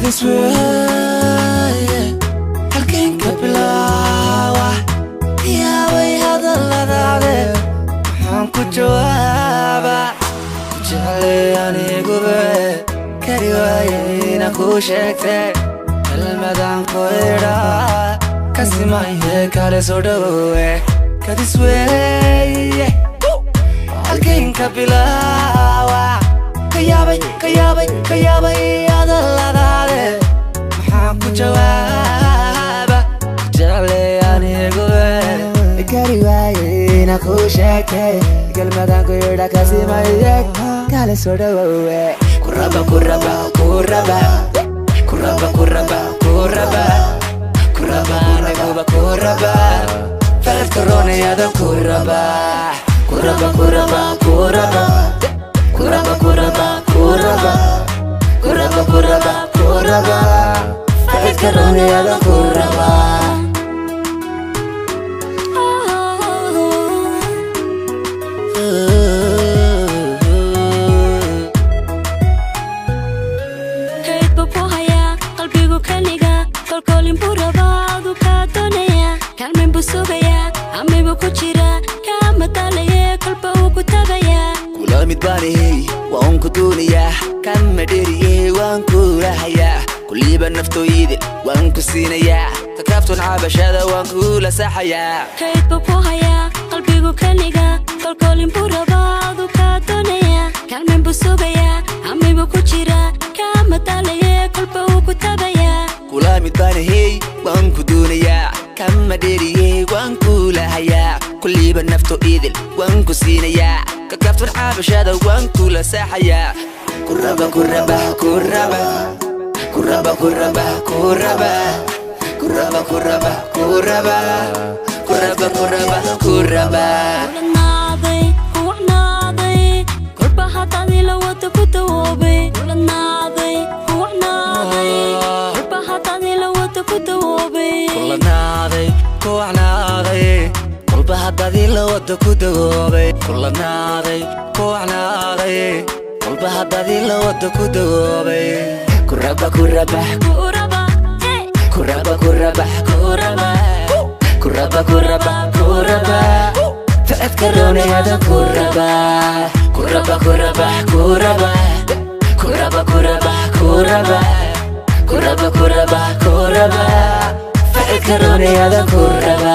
this way halkeen ka bilaawa yaabay hadalladaade waxaan ku jawaaba ku jeclay aniguba kari waaye inaan ku sheegtay kelmadaan ku idhaa kasimaye kale soo dhawowe this way halkeen ka bilaawa kayaabay hadalladaade waxaan ku jawaaba ku jeclay aniguba kari waaye inaan ku sheegtay kelmadaan ku idhaa kasimaye kale soo dhawowe kuraba naguba kuraba falad koronayada kuraba falad koronayada kuraba kolkolin burabaadu ka doonaya kalmin buu sugaya amigu ku jira kama dalaya kolba uu ku tabaya kula mid baanihey waan ku doonayaa kama dheriyey waan ku lahayaa kulliba naftooyide waan ku siinayaa kakaaftoon cabashada waan kula saxayaa kayd buu ku hayaa qalbigu kaniga kolkolin burabaadu ka doonaya kalmin buu sugaya amigu ku jira kama dalaya kolba uu ku tabaya kula mid baanihey waan ku doonayaa kama dheriyey waan ku lahayaa kulliba nafto idil waan ku siinayaa kakaaftoon cabashada waan kula saxayaa kuraba kulanaaday kuwacnaaday kolba haddaadii la wada ku dawoobay kulanaaday kuwacnaaday kolba haddaadii la wada ku dawoobay kulanaaday kuwacnaaday kolba haddaadii la wada ku dawoobay kulanaaday kuwacnaaday kolba haddaadii la wada ku dawoobay kuraba facad koronayada kuraba facad koronayada kuraba